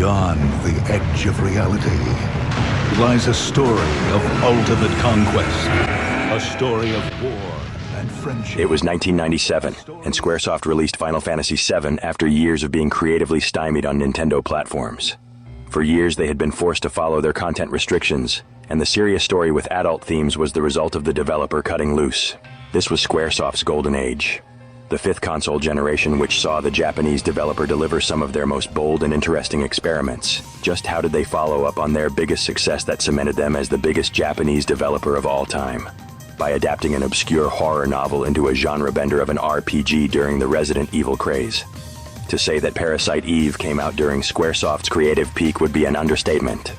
beyond the edge of reality lies a story of ultimate conquest, a story of war and friendship. It was 1997, and Squaresoft released Final Fantasy VII after years of being creatively stymied on Nintendo platforms. For years, they had been forced to follow their content restrictions, and the serious story with adult themes was the result of the developer cutting loose. This was Squaresoft's golden age, the fifth console generation, which saw the Japanese developer deliver some of their most bold and interesting experiments. Just how did they follow up on their biggest success that cemented them as the biggest Japanese developer of all time? By adapting an obscure horror novel into a genre bender of an RPG during the Resident Evil craze. To say that Parasite Eve came out during Squaresoft's creative peak would be an understatement.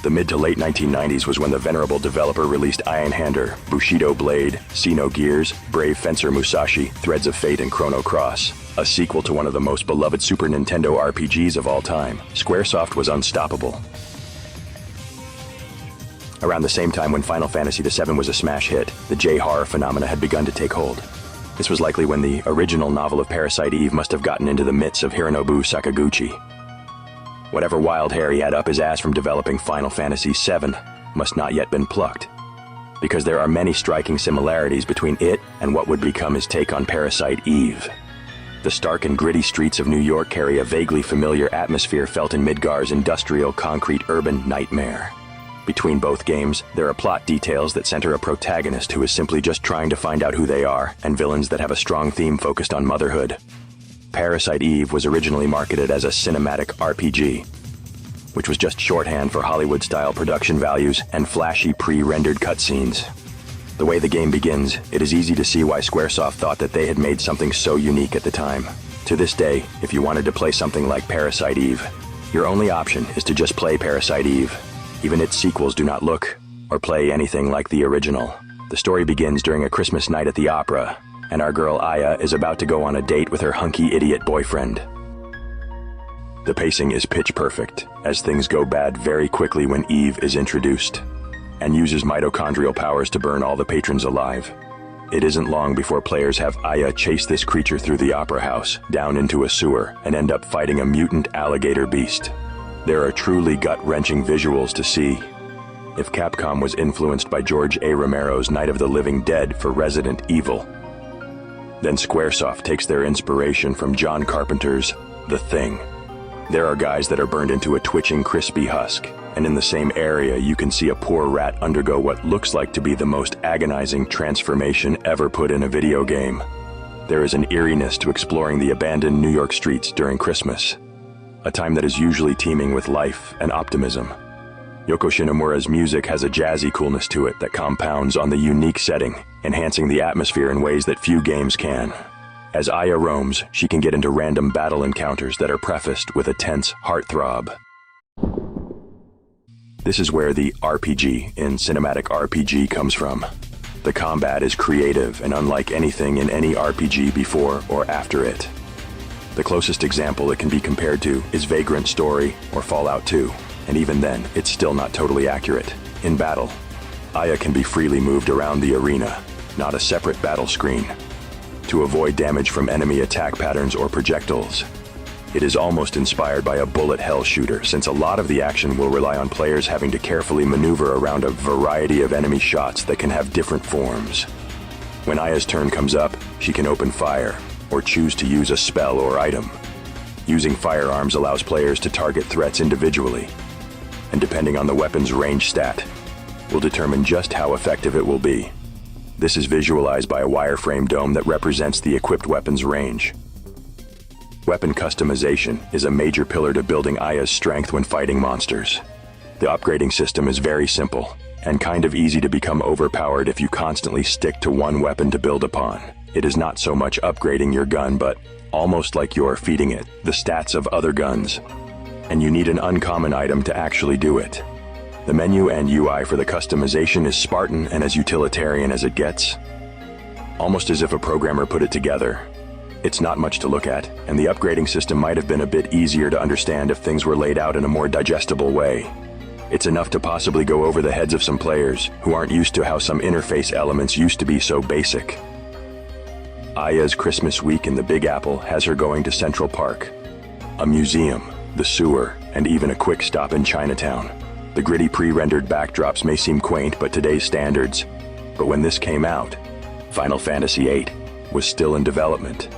The mid to late 1990s was when the venerable developer released Iron Hander, Bushido Blade, Xenogears, Brave Fencer Musashi, Threads of Fate, and Chrono Cross, a sequel to one of the most beloved Super Nintendo RPGs of all time. Squaresoft was unstoppable. Around the same time when Final Fantasy VII was a smash hit, the J-horror phenomena had begun to take hold. This was likely when the original novel of Parasite Eve must have gotten into the midst of Hironobu Sakaguchi. Whatever wild hair he had up his ass from developing Final Fantasy VII must not yet been plucked, because there are many striking similarities between it and what would become his take on Parasite Eve. The stark and gritty streets of New York carry a vaguely familiar atmosphere felt in Midgar's industrial concrete urban nightmare. Between both games, there are plot details that center a protagonist who is simply just trying to find out who they are, and villains that have a strong theme focused on motherhood. Parasite Eve was originally marketed as a cinematic RPG, which was just shorthand for Hollywood-style production values and flashy pre-rendered cutscenes. The way the game begins, it is easy to see why Squaresoft thought that they had made something so unique at the time. To this day, if you wanted to play something like Parasite Eve, your only option is to just play Parasite Eve. Even its sequels do not look or play anything like the original. The story begins during a Christmas night at the opera, and our girl Aya is about to go on a date with her hunky idiot boyfriend. The pacing is pitch perfect, as things go bad very quickly when Eve is introduced, and uses mitochondrial powers to burn all the patrons alive. It isn't long before players have Aya chase this creature through the opera house, down into a sewer, and end up fighting a mutant alligator beast. There are truly gut-wrenching visuals to see. If Capcom was influenced by George A. Romero's Night of the Living Dead for Resident Evil, then Squaresoft takes their inspiration from John Carpenter's The Thing. There are guys that are burned into a twitching, crispy husk, and in the same area you can see a poor rat undergo what looks like to be the most agonizing transformation ever put in a video game. There is an eeriness to exploring the abandoned New York streets during Christmas, a time that is usually teeming with life and optimism. Yoko Shinomura's music has a jazzy coolness to it that compounds on the unique setting, enhancing the atmosphere in ways that few games can. As Aya roams, she can get into random battle encounters that are prefaced with a tense heartthrob. This is where the RPG in cinematic RPG comes from. The combat is creative and unlike anything in any RPG before or after it. The closest example it can be compared to is Vagrant Story or Fallout 2, and even then, it's still not totally accurate. In battle, Aya can be freely moved around the arena, not a separate battle screen, to avoid damage from enemy attack patterns or projectiles. It is almost inspired by a bullet hell shooter, since a lot of the action will rely on players having to carefully maneuver around a variety of enemy shots that can have different forms. When Aya's turn comes up, she can open fire, or choose to use a spell or item. Using firearms allows players to target threats individually, and depending on the weapon's range stat, will determine just how effective it will be. This is visualized by a wireframe dome that represents the equipped weapon's range. Weapon customization is a major pillar to building Aya's strength when fighting monsters. The upgrading system is very simple, and kind of easy to become overpowered if you constantly stick to one weapon to build upon. It is not so much upgrading your gun, but almost like you're feeding it the stats of other guns, and you need an uncommon item to actually do it. The menu and UI for the customization is Spartan and as utilitarian as it gets, almost as if a programmer put it together. It's not much to look at, and the upgrading system might have been a bit easier to understand if things were laid out in a more digestible way. It's enough to possibly go over the heads of some players who aren't used to how some interface elements used to be so basic. Aya's Christmas week in the Big Apple has her going to Central Park, a museum the sewer, and even a quick stop in Chinatown. The gritty pre-rendered backdrops may seem quaint by today's standards, but when this came out, Final Fantasy VIII was still in development.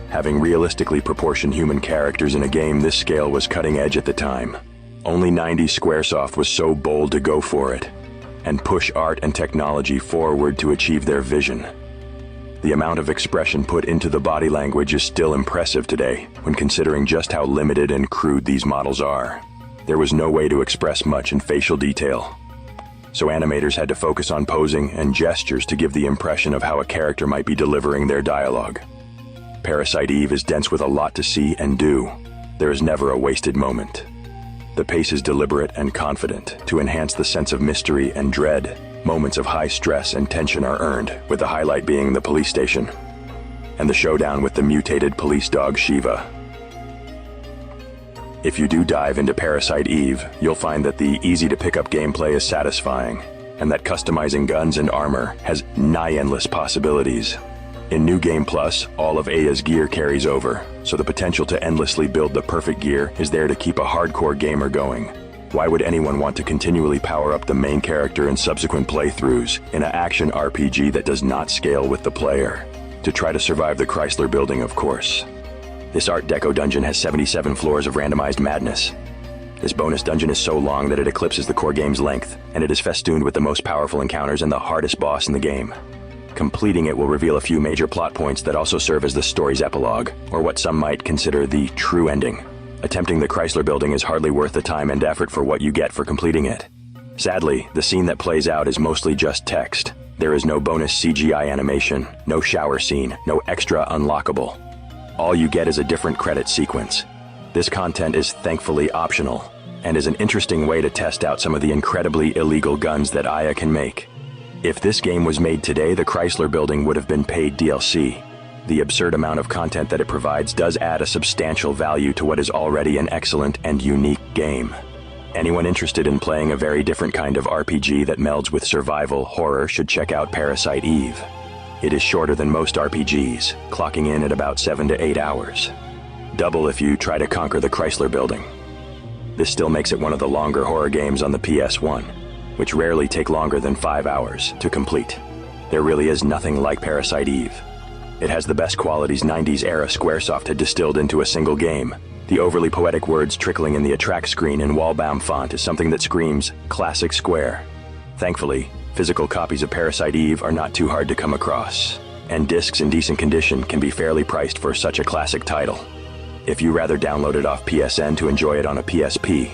Having realistically proportioned human characters in a game this scale was cutting edge at the time. Only 90s Squaresoft was so bold to go for it, and push art and technology forward to achieve their vision. The amount of expression put into the body language is still impressive today, when considering just how limited and crude these models are. There was no way to express much in facial detail, so animators had to focus on posing and gestures to give the impression of how a character might be delivering their dialogue. Parasite Eve is dense with a lot to see and do. There is never a wasted moment. The pace is deliberate and confident to enhance the sense of mystery and dread. Moments of high stress and tension are earned, with the highlight being the police station and the showdown with the mutated police dog Shiva. If you do dive into Parasite Eve, you'll find that the easy-to-pick-up gameplay is satisfying, and that customizing guns and armor has nigh-endless possibilities. In New Game Plus, all of Aya's gear carries over, so the potential to endlessly build the perfect gear is there to keep a hardcore gamer going. Why would anyone want to continually power up the main character in subsequent playthroughs in an action RPG that does not scale with the player? To try to survive the Chrysler Building, of course. This Art Deco dungeon has 77 floors of randomized madness. This bonus dungeon is so long that it eclipses the core game's length, and it is festooned with the most powerful encounters and the hardest boss in the game. Completing it will reveal a few major plot points that also serve as the story's epilogue, or what some might consider the true ending. Attempting the Chrysler Building is hardly worth the time and effort for what you get for completing it. Sadly, the scene that plays out is mostly just text. There is no bonus CGI animation, no shower scene, no extra unlockable. All you get is a different credit sequence. This content is thankfully optional, and is an interesting way to test out some of the incredibly illegal guns that Aya can make. If this game was made today, the Chrysler Building would have been paid DLC. The absurd amount of content that it provides does add a substantial value to what is already an excellent and unique game. Anyone interested in playing a very different kind of RPG that melds with survival horror should check out Parasite Eve. It is shorter than most RPGs, clocking in at about 7 to 8 hours. Double if you try to conquer the Chrysler Building. This still makes it one of the longer horror games on the PS1, which rarely take longer than 5 hours to complete. There really is nothing like Parasite Eve. It has the best qualities 90s era Squaresoft had distilled into a single game. The overly poetic words trickling in the attract screen in wall-bound font is something that screams classic Square. Thankfully, physical copies of Parasite Eve are not too hard to come across, and discs in decent condition can be fairly priced for such a classic title. If you rather download it off PSN to enjoy it on a PSP,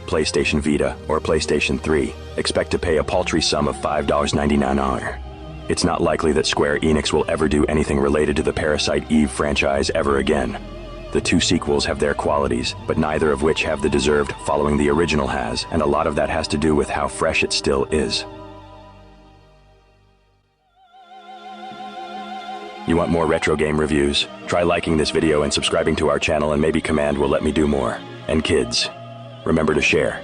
PlayStation Vita, or PlayStation 3, expect to pay a paltry sum of $5.99. It's not likely that Square Enix will ever do anything related to the Parasite Eve franchise ever again. The two sequels have their qualities, but neither of which have the deserved following the original has, and a lot of that has to do with how fresh it still is. You want more retro game reviews? Try liking this video and subscribing to our channel, and maybe Command will let me do more. And kids, remember to share.